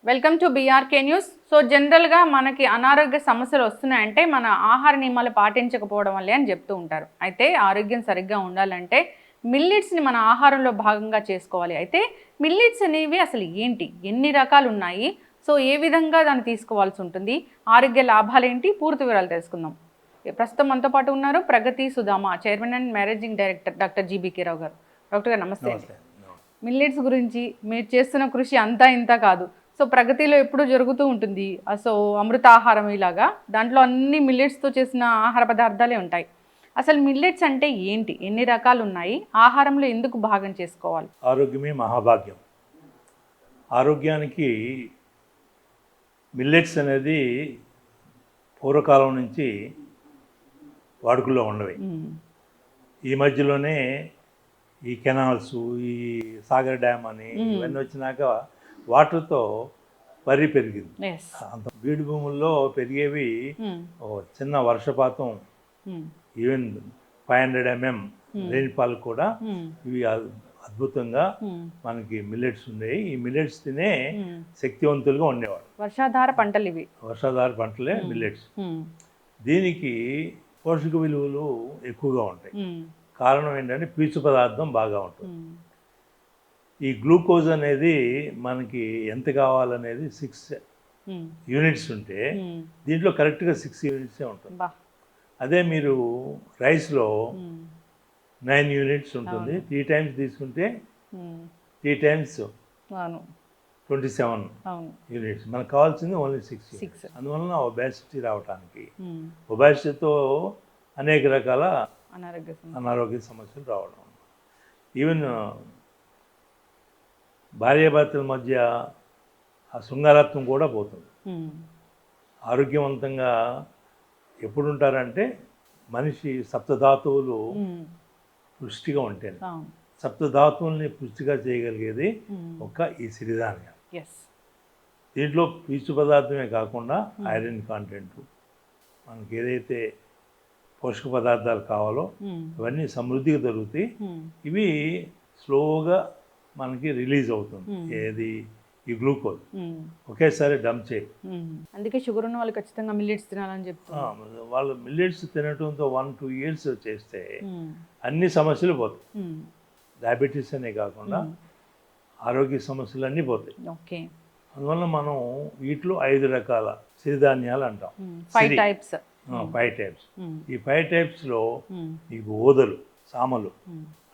Welcome to BRK news. So జనరల్గా మనకి అనారోగ్య సమస్యలు వస్తున్నాయంటే మన ఆహార నియమాలు పాటించకపోవడం వల్లే అని చెప్తూ ఉంటారు. అయితే ఆరోగ్యం సరిగ్గా ఉండాలంటే మిల్లెట్స్ని మన ఆహారంలో భాగంగా చేసుకోవాలి. అయితే మిల్లెట్స్ అనేవి అసలు ఏంటి, ఎన్ని రకాలు ఉన్నాయి, సో ఏ విధంగా దాన్ని తీసుకోవాల్సి ఉంటుంది, ఆరోగ్య లాభాలు ఏంటి, పూర్తి వివరాలు తెలుసుకుందాం. ప్రస్తుతం మనతో పాటు ఉన్నారు Pragati Sudhama, chairman and managing director doctor GBK Rao గారు. డాక్టర్ గారు నమస్తే. మిల్లెట్స్ గురించి మీరు చేస్తున్న కృషి అంతా ఇంత కాదు. సో ప్రగతిలో ఎప్పుడూ జరుగుతూ ఉంటుంది. సో అమృతాహారం ఇలాగా దాంట్లో అన్ని మిల్లెట్స్తో చేసిన ఆహార పదార్థాలే ఉంటాయి. అసలు మిల్లెట్స్ అంటే ఏంటి, ఎన్ని రకాలు ఉన్నాయి, ఆహారంలో ఎందుకు భాగం చేసుకోవాలి? ఆరోగ్యమే మహాభాగ్యం. ఆరోగ్యానికి మిల్లెట్స్ అనేది పూర్వకాలం నుంచి వాడుకలో ఉండవి. ఈ మధ్యలోనే ఈ కెనాల్స్, ఈ సాగర్ డ్యామ్ అని ఇవన్నీ వచ్చినాక వాటర్తో వరి పెరిగింది. అంత బీడు భూముల్లో పెరిగేవి చిన్న వర్షపాతం, ఈవెన్ 500 mm రెయిన్ఫాల్ కూడా ఇవి అద్భుతంగా మనకి మిల్లెట్స్ ఉండేవి. ఈ మిల్లెట్స్ తినే శక్తివంతులుగా ఉండేవాడు. వర్షాధార పంటలు ఇవి, వర్షాధార పంటలే మిల్లెట్స్. దీనికి పోషక విలువలు ఎక్కువగా ఉంటాయి. కారణం ఏంటంటే పీచు పదార్థం బాగా ఉంటుంది. ఈ గ్లూకోజ్ అనేది మనకి ఎంత కావాలనేది 6 యూనిట్స్ ఉంటే దీంట్లో కరెక్ట్గా 6 యూనిట్సే ఉంటుంది. అదే మీరు రైస్లో 9 యూనిట్స్ ఉంటుంది. 3 times తీసుకుంటే 3 times 27 యూనిట్స్. మనకు కావాల్సింది ఓన్లీ 6. అందువలన ఒబేసిటీ రావడానికి, ఒబేసిటీతో అనేక రకాల అనారోగ్య సమస్యలు రావడం, ఈవెన్ భార్యాభర్తల మధ్య ఆ శృంగారత్వం కూడా పోతుంది. ఆరోగ్యవంతంగా ఎప్పుడు ఉంటారంటే మనిషి సప్తధాతువులు పుష్టిగా ఉంటాయి. సప్తధాతువుల్ని పుష్టిగా చేయగలిగేది ఒక ఈ సిరిధాన్యం. దీంట్లో పీచు పదార్థమే కాకుండా ఐరన్ కాంటెంట్, మనకి ఏదైతే పోషక పదార్థాలు కావాలో ఇవన్నీ సమృద్ధిగా దొరుకుతాయి. ఇవి స్లోగా మనకి రిలీజ్ అవుతుంది. ఏది ఈ గ్లూకోజ్ ఒకేసారి డంప్ చేయి. అందుకే షుగర్ ఉన్న వాళ్ళు ఖచ్చితంగా మిల్లెట్స్ తినాలని చెప్తారు. వాళ్ళు మిల్లెట్స్ తినడంతో 1-2 years చేస్తే అన్ని సమస్యలు పోతాయి. డయాబెటీస్ అనే కాకుండా ఆరోగ్య సమస్యలు అన్నీ పోతాయి. అందువల్ల మనం వీటిలో 5 రకాల సిరిధాన్యాలు అంటాం. 5 types. ఈ 5 typesలో మీకు ఓదలు, సామలు,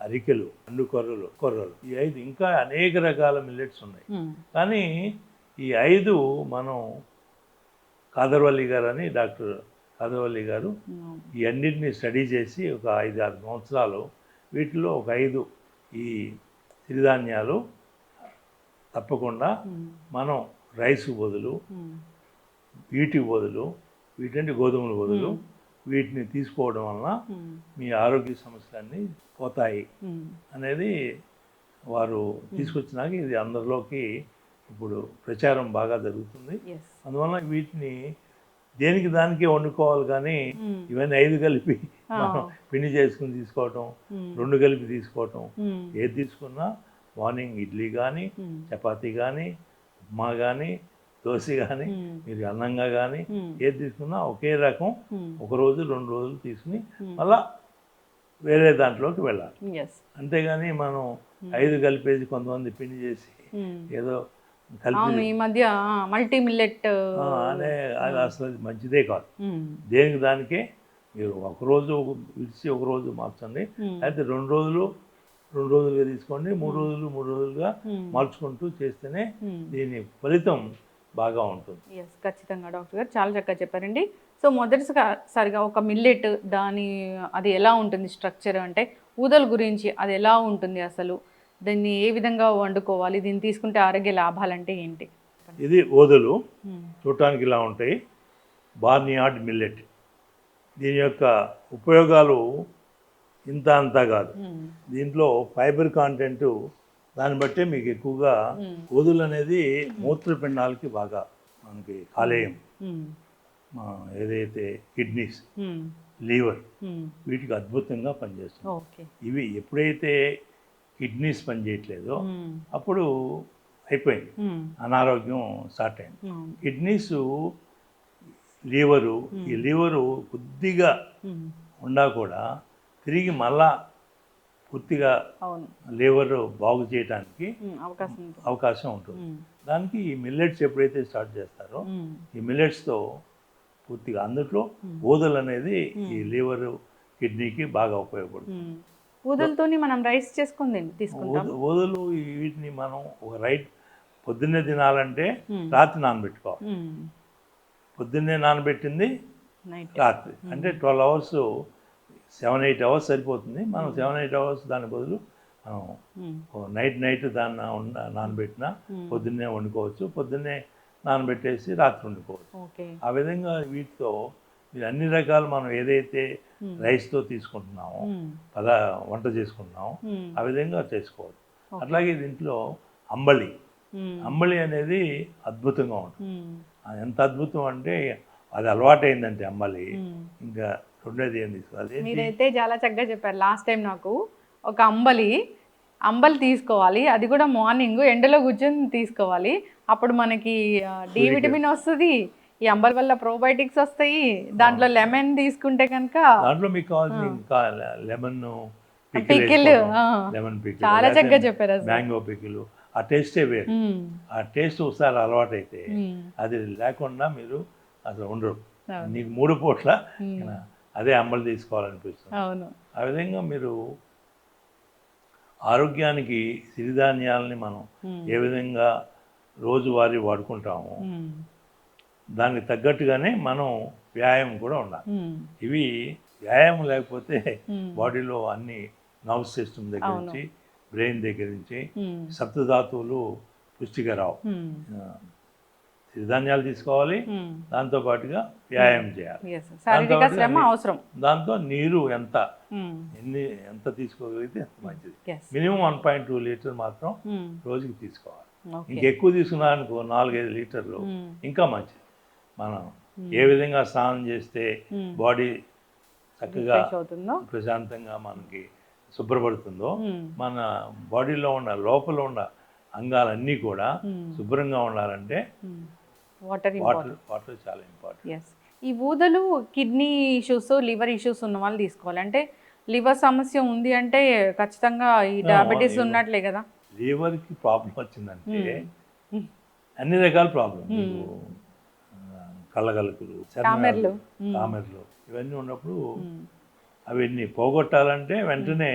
అరికెలు, అండు కొర్రలు, ఈ 5 ఇంకా అనేక రకాల మిల్లెట్స్ ఉన్నాయి. కానీ ఈ 5 మనం కాదర్వల్లి గారు అని, డాక్టర్ కాదర్వల్లి గారు ఈ అన్నింటినీ స్టడీ చేసి ఒక 5-6 సంవత్సరాలు వీటిలో ఒక 5 ఈ సిరిధాన్యాలు తప్పకుండా మనం రైస్ బదులు, వీటి బదులు, వీటంటే గోధుమల బదులు వీటిని తీసుకోవడం వలన మీ ఆరోగ్య సమస్యలన్నీ పోతాయి అనేది వారు తీసుకొచ్చినాక ఇది అందరిలోకి ఇప్పుడు ప్రచారం బాగా జరుగుతుంది. అందువలన వీటిని దేనికి దానికే వండుకోవాలి, కానీ ఇవన్నీ 5 కలిపి మనం పిండి చేసుకుని తీసుకోవటం, 2 కలిపి తీసుకోవటం, ఏది తీసుకున్నా మార్నింగ్ ఇడ్లీ కానీ, చపాతీ కానీ, ఉప్మా కానీ, దోశ కానీ, మీరు అన్నంగా కానీ ఏది తీసుకున్నా ఒకే రకం 1 రోజు 2 రోజులు తీసుకుని మళ్ళా వేరే దాంట్లోకి వెళ్ళాలి. అంతేగాని మనం 5 కలిపేసి కొంతమంది పిండి చేసి ఏదో కలిపి ఈ మధ్య మల్టీ మిల్లెట్ అనే అది అసలు మంచిదే కాదు. దేనికి దానికే మీరు 1 రోజు విడిచి 1 రోజు మార్చండి. అయితే 2 రోజులుగా తీసుకోండి, 3 రోజులుగా మార్చుకుంటూ చేస్తేనే దీని ఫలితం బాగా ఉంటుంది. ఖచ్చితంగా డాక్టర్ గారు చాలా చక్కగా చెప్పారండి. సో మొదటిసారిగా ఒక మిల్లెట్ అది ఎలా ఉంటుంది స్ట్రక్చర్, అంటే ఊదల గురించి అది ఎలా ఉంటుంది, అసలు దీన్ని ఏ విధంగా వండుకోవాలి, దీన్ని తీసుకుంటే ఆరోగ్య లాభాలు అంటే ఏంటి? ఇది ఊదలు చూడటానికి ఇలా ఉంటాయి. Barnyard millet. దీని యొక్క ఉపయోగాలు ఇంత అంతా కాదు. దీంట్లో ఫైబర్ కాంటెంట్ దాన్ని బట్టే మీకు ఎక్కువగా ఊదలు అనేది మూత్రపిండాలకి బాగా మనకి కాలేయం, ఏదైతే కిడ్నీస్, లివర్ వీటికి అద్భుతంగా పనిచేస్తుంది. ఇవి ఎప్పుడైతే కిడ్నీస్ పనిచేయట్లేదో అప్పుడు అయిపోయింది, అనారోగ్యం స్టార్ట్ అయింది. అవును. కిడ్నీస్, లివరు, ఈ లివరు కొద్దిగా ఉన్నా కూడా తిరిగి మళ్ళా పూర్తిగా అవును. లివర్ బాగు చేయడానికి అవకాశం ఉంటుంది. అవకాశం ఉంటుంది. దానికి ఈ మిల్లెట్స్ ఎప్పుడైతే స్టార్ట్ చేస్తారో ఈ మిల్లెట్స్తో పూర్తిగా అందులో ఊదలు అనేది ఈ లివరు, కిడ్నీకి బాగా ఉపయోగపడుతుంది. ఊదలతోని మనం రైస్ చేసుకొని తీసుకుంటాం. ఊదలు వీటిని మనం ఒక పొద్దున్నే తినాలంటే రాత్రి నానబెట్టుకోవాలి. పొద్దున్నే నానబెట్టింది నైట్. రాత్రి అంటే 12 అవర్స్, 7-8 అవర్స్ సరిపోతుంది. మనం 7-8 అవర్స్ దాని బదులు మనం నైట్ దాన్ని నానబెట్టినా పొద్దున్నే వండుకోవచ్చు, పొద్దున్నే నానబెట్టేసి రాత్రి వండుకోవచ్చు. ఆ విధంగా వీటితో మీరు అన్ని రకాలు మనం ఏదైతే రైస్తో తీసుకుంటున్నామో వంట చేసుకుంటున్నామో ఆ విధంగా చేసుకోవచ్చు. అట్లాగే దీంట్లో అంబలి అనేది అద్భుతంగా ఉంటుంది. ఎంత అద్భుతం అంటే అది అలవాటైందంటే అంబలి ఇంకా రెండోది ఏం తీసుకోవాలి. మీరైతే చాలా చక్కగా చెప్పారు. లాస్ట్ టైం నాకు ఒక అంబలి తీసుకోవాలి, అది కూడా మార్నింగ్ ఎండలో కూర్చొని తీసుకోవాలి. అప్పుడు మనకి డి విటమిన్ వస్తుంది, ఈ అంబలి వల్ల ప్రోబయోటిక్స్ వస్తాయి. దాంట్లో లెమన్ తీసుకుంటే కనుక దాంట్లో మీకు కావాల్సిన ఇంకా లెమన్ పికిల్, చాలా చక్కగా చెప్పారు. మ్యాంగో పికిల్, ఆ టేస్టే వేరు. ఆ టేస్ట్ ఒకసారి అలవాటైతే అది లేకుండా మీరు అసలు ఉండరు. నీకు 3 పూట్ల అదే అంబలి తీసుకోవాలనిపిస్తుంది. ఆ విధంగా మీరు ఆరోగ్యానికి సిరిధాన్యాలని మనం ఏ విధంగా రోజువారీ వాడుకుంటామో దానికి తగ్గట్టుగానే మనం వ్యాయామం కూడా ఉండాలి. ఇవి వ్యాయామం లేకపోతే బాడీలో అన్ని నర్వ్ సిస్టమ్ దగ్గర నుంచి, బ్రెయిన్ దగ్గర నుంచి సప్తధాతువులు పుష్టిగా రావు. సిరిధాన్యాలు తీసుకోవాలి, దాంతో పాటుగా వ్యాయామం చేయాలి. దాంతో నీరు ఎంత తీసుకోగలిగితే అంత మంచిది. మినిమం 1.2 లీటర్ మాత్రం రోజుకి తీసుకోవాలి. ఇంకెక్కువ తీసుకున్నా అనుకో 4-5 లీటర్లు ఇంకా మంచిది. మనం ఏ విధంగా స్నానం చేస్తే బాడీ చక్కగా ప్రశాంతంగా మనకి శుభ్రపడుతుందో మన బాడీలో ఉన్న లోపల ఉన్న అంగాలన్నీ కూడా శుభ్రంగా ఉండాలంటే వాటర్ చాలా ఇంపార్టెంట్. ఈ ఊదలు కిడ్నీ ఇష్యూస్, లివర్ ఇష్యూస్ ఉన్న వాళ్ళు తీసుకోవాలి. అంటే లివర్ సమస్య ఉంది అంటే ఖచ్చితంగా ఈ డయాబెటీస్ ఉన్నట్లే కదా. లివర్కి ప్రాబ్లం వచ్చిందంటే అన్ని రకాల ప్రాబ్లం, కళ్ళగలుకులు, కామెర్లు ఇవన్నీ ఉన్నప్పుడు అవన్నీ పోగొట్టాలంటే వెంటనే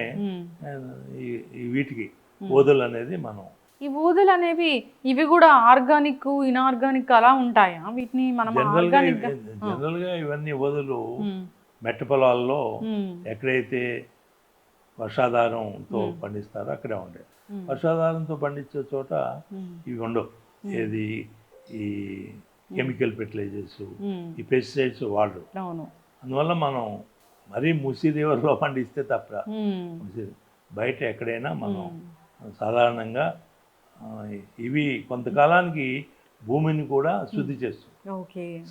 వీటికి ఊదలు అనేది మనం ఈ ఊదలు అనేవి ఇవి కూడా ఆర్గానిక్, ఇన్ఆర్గానిక్ అలా ఉంటాయా? వీటిని మనం జనరల్గా ఇవన్నీ ఊదలు మెట్ట పొలాల్లో ఎక్కడైతే వర్షాధారంతో పండిస్తారో అక్కడే ఉంటాయి. వర్షాధారంతో పండించే చోట ఇవి ఉండవు. ఏది ఈ కెమికల్ ఫెర్టిలైజర్స్, ఈ పెస్టిసైడ్స్ వాడరు. అందువల్ల మనం మరీ మూసీ రివర్లో పండిస్తే తప్ప బయట ఎక్కడైనా మనం సాధారణంగా ఇవి కొంతకాలానికి భూమిని కూడా శుద్ధి చేస్తుంది,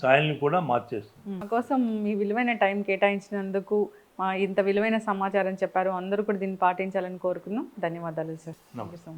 సాయిల్ని కూడా మార్చేస్తుంది. మా కోసం మీ విలువైన టైం కేటాయించినందుకు, ఇంత విలువైన సమాచారం చెప్పారు. అందరూ కూడా దీన్ని పాటించాలని కోరుకున్నాం. ధన్యవాదాలు సార్. నమస్తే.